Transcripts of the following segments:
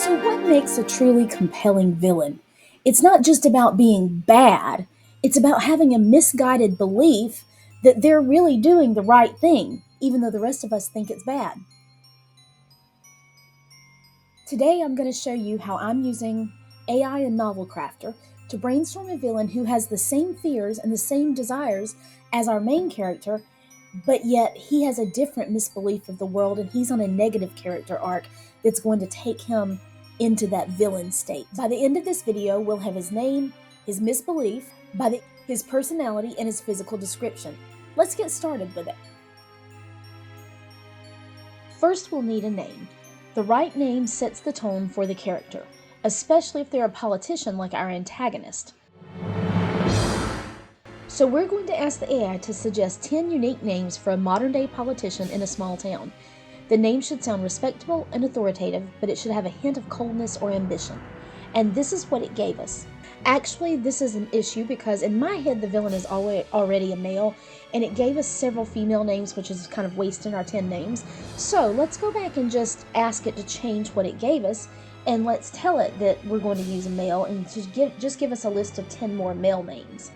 So, what makes a truly compelling villain? It's not just about being bad, it's about having a misguided belief that they're really doing the right thing, even though the rest of us think it's bad. Today, I'm going to show you how I'm using AI and Novelcrafter to brainstorm a villain who has the same fears and the same desires as our main character, but yet he has a different misbelief of the world and he's on a negative character arc that's going to take him into that villain state. By the end of this video, we'll have his name, his misbelief, his personality, and his physical description. Let's get started with it. First, we'll need a name. The right name sets the tone for the character, especially if they're a politician like our antagonist. So we're going to ask the AI to suggest 10 unique names for a modern-day politician in a small town. The name should sound respectable and authoritative, but it should have a hint of coldness or ambition. And this is what it gave us. Actually, this is an issue because in my head the villain is already a male, and it gave us several female names, which is kind of wasting our 10 names. So let's go back and just ask it to change what it gave us, and let's tell it that we're going to use a male and just give us a list of 10 more male names.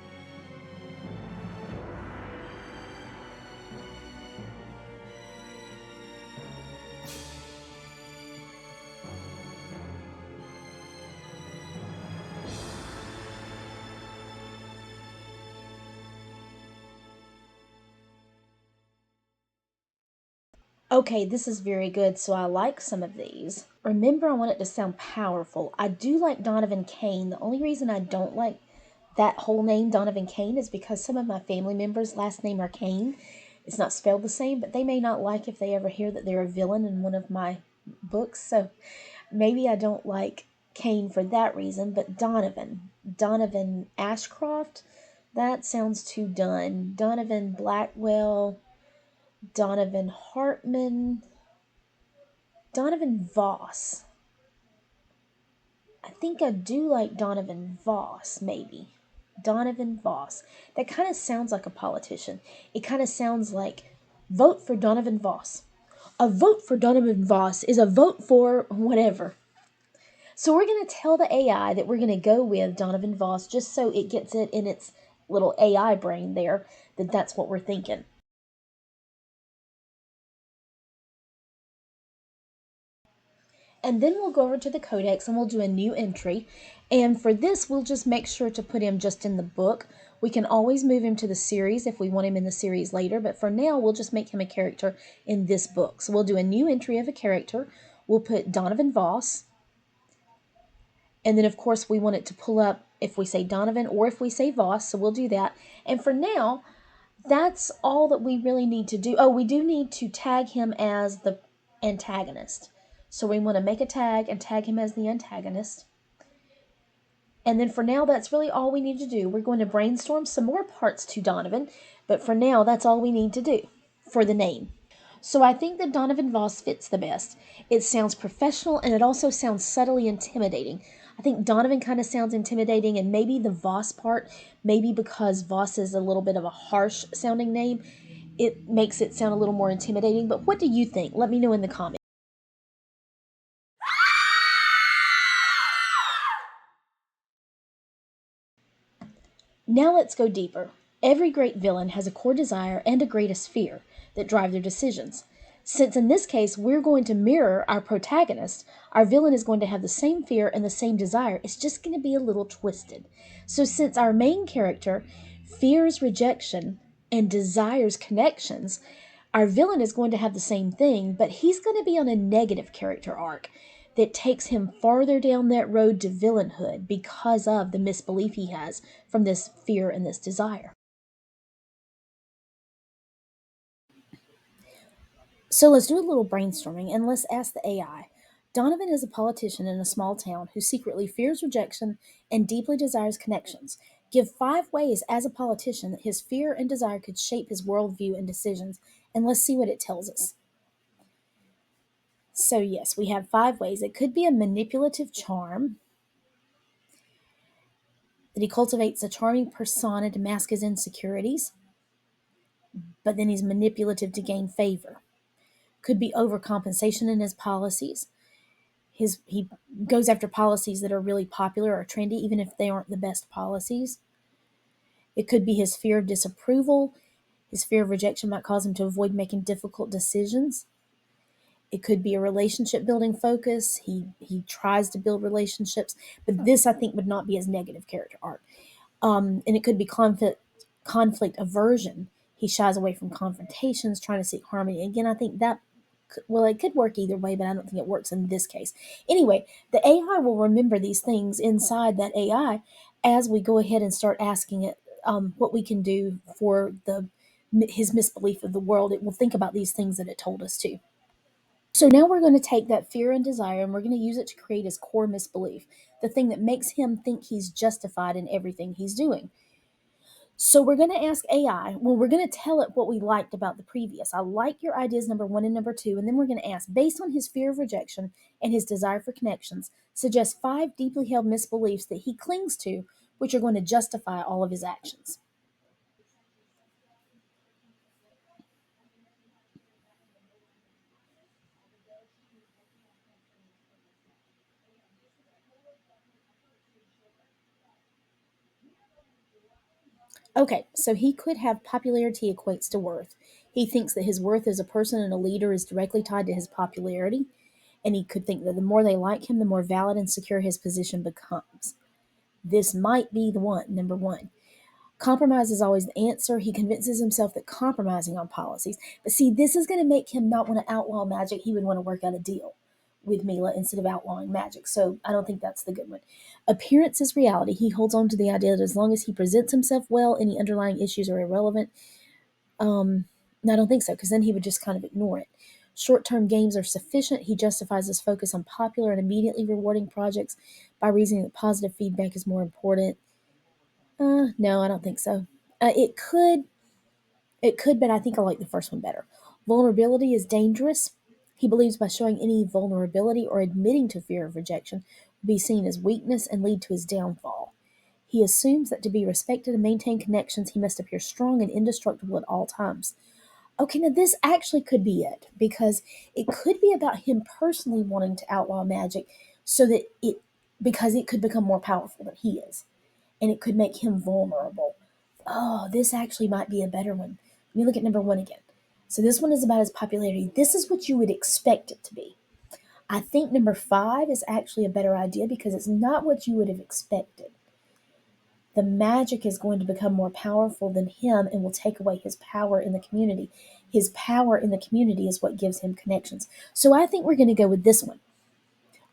Okay, this is very good, so I like some of these. Remember, I want it to sound powerful. I do like Donovan Kane. The only reason I don't like that whole name, Donovan Kane, is because some of my family members' last name are Kane. It's not spelled the same, but they may not like if they ever hear that they're a villain in one of my books, so maybe I don't like Kane for that reason, but Donovan Ashcroft, that sounds too done. Donovan Blackwell, Donovan Hartman, Donovan Voss. I think I do like Donovan Voss, maybe. Donovan Voss. That kind of sounds like a politician. It kind of sounds like, vote for Donovan Voss. A vote for Donovan Voss is a vote for whatever. So we're going to tell the AI that we're going to go with Donovan Voss just so it gets it in its little AI brain there that that's what we're thinking. And then we'll go over to the codex and we'll do a new entry. And for this, we'll just make sure to put him just in the book. We can always move him to the series if we want him in the series later, but for now, we'll just make him a character in this book. So we'll do a new entry of a character. We'll put Donovan Voss. And then, of course, we want it to pull up if we say Donovan or if we say Voss, so we'll do that. And for now, that's all that we really need to do. Oh, we do need to tag him as the antagonist. So we want to make a tag and tag him as the antagonist. And then for now, that's really all we need to do. We're going to brainstorm some more parts to Donovan, but for now, that's all we need to do for the name. So I think that Donovan Voss fits the best. It sounds professional and it also sounds subtly intimidating. I think Donovan kind of sounds intimidating, and maybe the Voss part, maybe because Voss is a little bit of a harsh sounding name, it makes it sound a little more intimidating. But what do you think? Let me know in the comments. Now let's go deeper. Every great villain has a core desire and a greatest fear that drive their decisions. Since in this case we're going to mirror our protagonist, our villain is going to have the same fear and the same desire. It's just going to be a little twisted. So since our main character fears rejection and desires connections, our villain is going to have the same thing, but he's going to be on a negative character arc that takes him farther down that road to villainhood because of the misbelief he has from this fear and this desire. So let's do a little brainstorming and let's ask the AI. Donovan is a politician in a small town who secretly fears rejection and deeply desires connections. Give 5 ways as a politician that his fear and desire could shape his worldview and decisions, and let's see what it tells us. So, yes, we have 5 ways. It could be a manipulative charm, that he cultivates a charming persona to mask his insecurities, but then he's manipulative to gain favor. Could be overcompensation in his policies. He goes after policies that are really popular or trendy, even if they aren't the best policies. It could be his fear of disapproval. His fear of rejection might cause him to avoid making difficult decisions. It could be a relationship building focus. He tries to build relationships, but this I think would not be his negative character arc. And it could be conflict aversion. He shies away from confrontations, trying to seek harmony. Again, I think that well, it could work either way, but I don't think it works in this case. Anyway, the AI will remember these things inside that AI as we go ahead and start asking it what we can do for the his misbelief of the world. It will think about these things that it told us to. So now we're going to take that fear and desire and we're going to use it to create his core misbelief, the thing that makes him think he's justified in everything he's doing. So we're going to ask AI, well, we're going to tell it what we liked about the previous. I like your ideas number one and number two. And then we're going to ask, based on his fear of rejection and his desire for connections, suggest five deeply held misbeliefs that he clings to, which are going to justify all of his actions. Okay, so he could have popularity equates to worth. He thinks that his worth as a person and a leader is directly tied to his popularity. And he could think that the more they like him, the more valid and secure his position becomes. This might be the one, number one. Compromise is always the answer. He convinces himself that compromising on policies. But see, this is going to make him not want to outlaw magic. He would want to work out a deal with Mila instead of outlawing magic. So I don't think that's the good one. Appearance is reality. He holds on to the idea that as long as he presents himself well, any underlying issues are irrelevant. No, I don't think so, because then he would just kind of ignore it. Short term gains are sufficient. He justifies his focus on popular and immediately rewarding projects by reasoning that positive feedback is more important. No, I don't think so. It could, but I think I like the first one better. Vulnerability is dangerous. He believes by showing any vulnerability or admitting to fear of rejection will be seen as weakness and lead to his downfall. He assumes that to be respected and maintain connections, he must appear strong and indestructible at all times. Okay, now this actually could be it because it could be about him personally wanting to outlaw magic so that because it could become more powerful than he is and it could make him vulnerable. Oh, this actually might be a better one. Let me look at number one again. So this one is about his popularity. This is what you would expect it to be. I think number five is actually a better idea because it's not what you would have expected. The magic is going to become more powerful than him and will take away his power in the community. His power in the community is what gives him connections. So I think we're going to go with this one.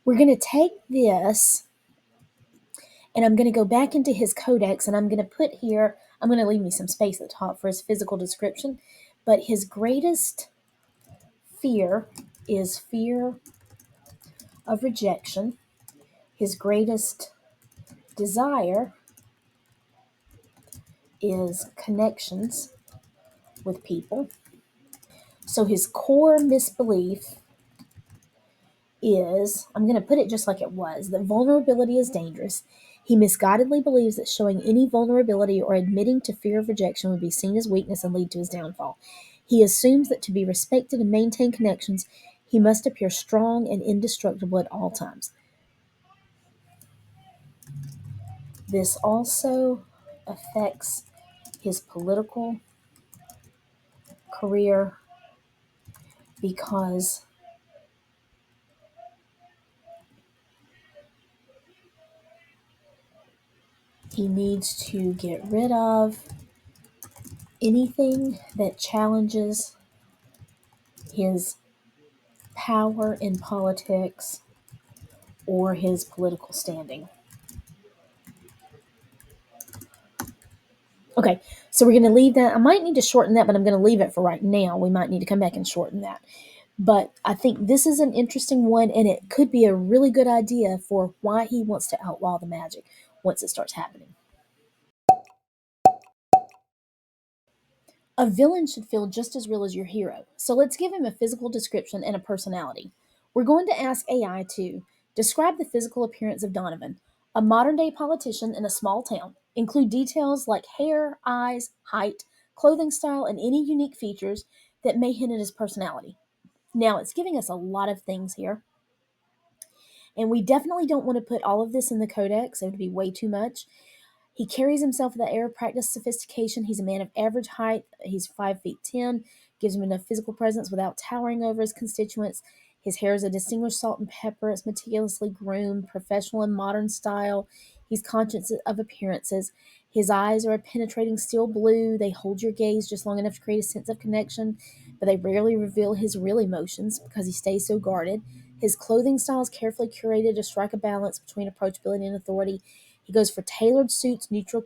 We're going to take this and I'm going to go back into his codex and I'm going to put here, I'm going to leave me some space at the top for his physical description, but his greatest fear is fear of rejection. His greatest desire is connections with people. So his core misbelief is, I'm going to put it just like it was, that vulnerability is dangerous. He misguidedly believes that showing any vulnerability or admitting to fear of rejection would be seen as weakness and lead to his downfall. He assumes that to be respected and maintain connections, he must appear strong and indestructible at all times. This also affects his political career because he needs to get rid of anything that challenges his power in politics or his political standing. Okay, so we're going to leave that. I might need to shorten that, but I'm going to leave it for right now. We might need to come back and shorten that. But I think this is an interesting one, and it could be a really good idea for why he wants to outlaw the magic once it starts happening. A villain should feel just as real as your hero. So let's give him a physical description and a personality. We're going to ask AI to describe the physical appearance of Donovan, a modern day politician in a small town. Include details like hair, eyes, height, clothing style, and any unique features that may hint at his personality. Now, it's giving us a lot of things here. And we definitely don't want to put all of this in the codex. It would be way too much. He carries himself with the air of practiced sophistication. He's a man of average height. He's 5 feet 10, gives him enough physical presence without towering over his constituents. His hair is a distinguished salt and pepper. It's meticulously groomed, professional and modern style. He's conscious of appearances. His eyes are a penetrating steel blue. They hold your gaze just long enough to create a sense of connection, but they rarely reveal his real emotions because he stays so guarded. His clothing style is carefully curated to strike a balance between approachability and authority. He goes for tailored suits, neutral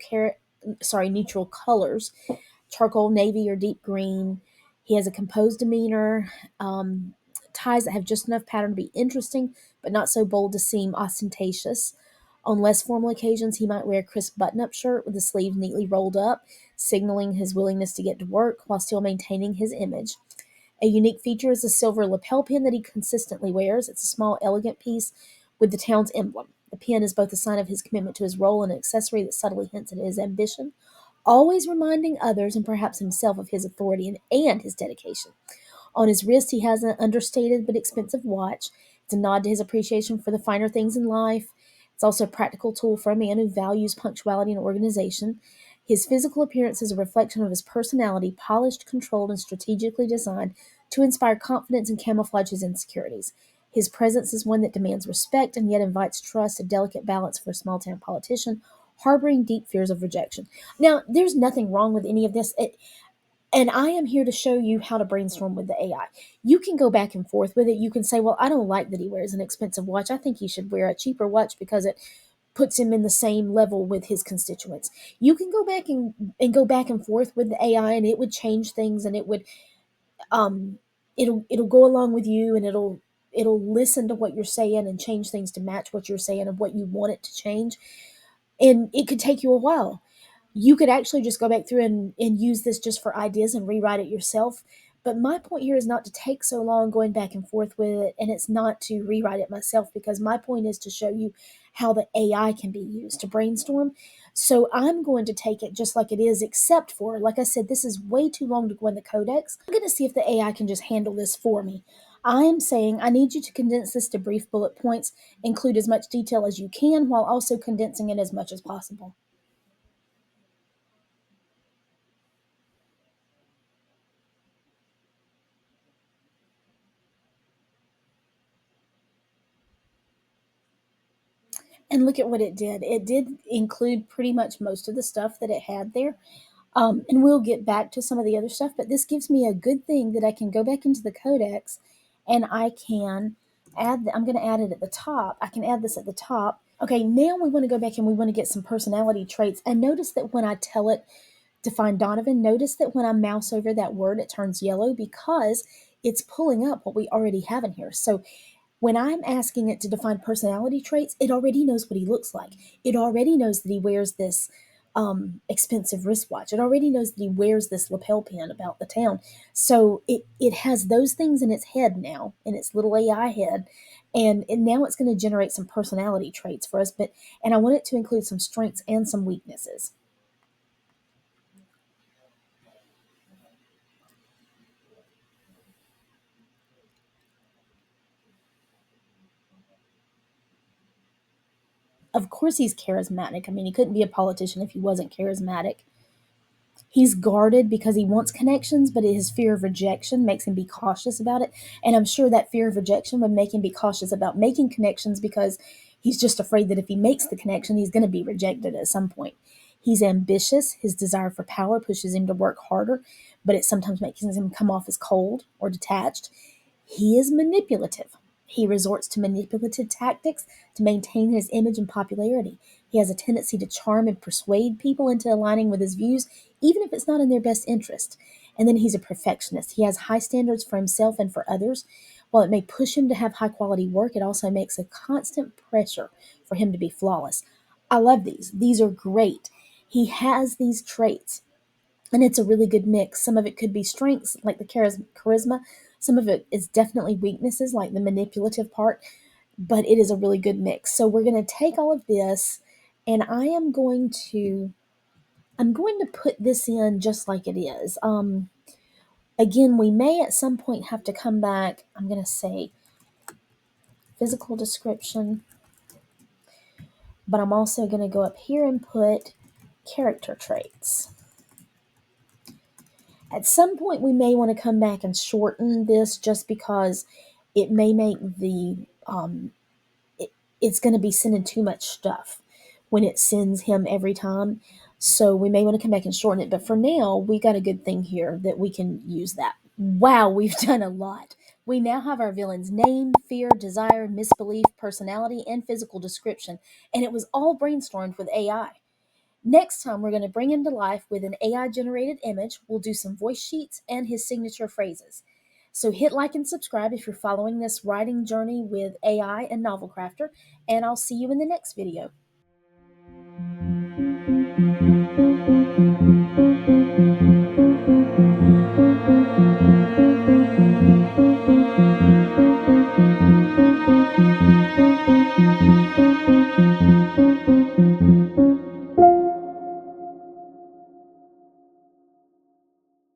colors, charcoal, navy, or deep green. He has a composed demeanor, um, ties that have just enough pattern to be interesting, but not so bold to seem ostentatious. On less formal occasions, he might wear a crisp button up shirt with the sleeves neatly rolled up, signaling his willingness to get to work while still maintaining his image. A unique feature is the silver lapel pin that he consistently wears. It's a small, elegant piece with the town's emblem. The pin is both a sign of his commitment to his role and an accessory that subtly hints at his ambition, always reminding others and perhaps himself of his authority and his dedication. On his wrist, he has an understated but expensive watch. It's a nod to his appreciation for the finer things in life. It's also a practical tool for a man who values punctuality and organization. His physical appearance is a reflection of his personality, polished, controlled, and strategically designed to inspire confidence and camouflage his insecurities. His presence is one that demands respect and yet invites trust, a delicate balance for a small town politician harboring deep fears of rejection. Now, there's nothing wrong with any of this. And I am here to show you how to brainstorm with the AI. You can go back and forth with it. You can say, well, I don't like that he wears an expensive watch. I think he should wear a cheaper watch because it puts him in the same level with his constituents. You can go back and go back and forth with the AI, and it would change things, and um it'll go along with you, and it'll listen to what you're saying and change things to match what you're saying and what you want it to change. And it could take you a while. You could actually just go back through and use this just for ideas and rewrite it yourself. But my point here is not to take so long going back and forth with it, and it's not to rewrite it myself, because my point is to show you how the AI can be used to brainstorm. So I'm going to take it just like it is, except for, like I said, this is way too long to go in the codex. I'm going to see if the AI can just handle this for me. I am saying I need you to condense this to brief bullet points, include as much detail as you can while also condensing it as much as possible. And look at what it did. It did include pretty much most of the stuff that it had there. And we'll get back to some of the other stuff, but this gives me a good thing that I can go back into the codex and I can I'm going to add it at the top. I can add this at the top. Okay, now we want to go back and we want to get some personality traits. And notice that when I tell it to find Donovan, notice that when I mouse over that word, it turns yellow because it's pulling up what we already have in here. So when I'm asking it to define personality traits, it already knows what he looks like. It already knows that he wears this expensive wristwatch. It already knows that he wears this lapel pin about the town. So it has those things in its head now, in its little AI head. And now it's going to generate some personality traits for us. And I want it to include some strengths and some weaknesses. Of course, he's charismatic. I mean, he couldn't be a politician if he wasn't charismatic. He's guarded because he wants connections, but his fear of rejection makes him be cautious about it. And I'm sure that fear of rejection would make him be cautious about making connections because he's just afraid that if he makes the connection, he's going to be rejected at some point. He's ambitious. His desire for power pushes him to work harder, but it sometimes makes him come off as cold or detached. He is manipulative. He resorts to manipulative tactics to maintain his image and popularity. He has a tendency to charm and persuade people into aligning with his views, even if it's not in their best interest. And then he's a perfectionist. He has high standards for himself and for others. While it may push him to have high quality work, it also makes a constant pressure for him to be flawless. I love these. These are great. He has these traits, and it's a really good mix. Some of it could be strengths, like the charisma. Some of it is definitely weaknesses, like the manipulative part. But it is a really good mix. So we're going to take all of this, and I'm going to put this in just like it is. Again, we may at some point have to come back. I'm going to say physical description, but I'm also going to go up here and put character traits. At some point, we may want to come back and shorten this just because it may make it's going to be sending too much stuff when it sends him every time. So we may want to come back and shorten it. But for now, we got a good thing here that we can use that. Wow, we've done a lot. We now have our villain's name, fear, desire, misbelief, personality, and physical description. And it was all brainstormed with AI. Next time, we're going to bring him to life with an AI generated image. We'll do some voice sheets and his signature phrases. So hit like and subscribe if you're following this writing journey with AI and Novelcrafter, and I'll see you in the next video.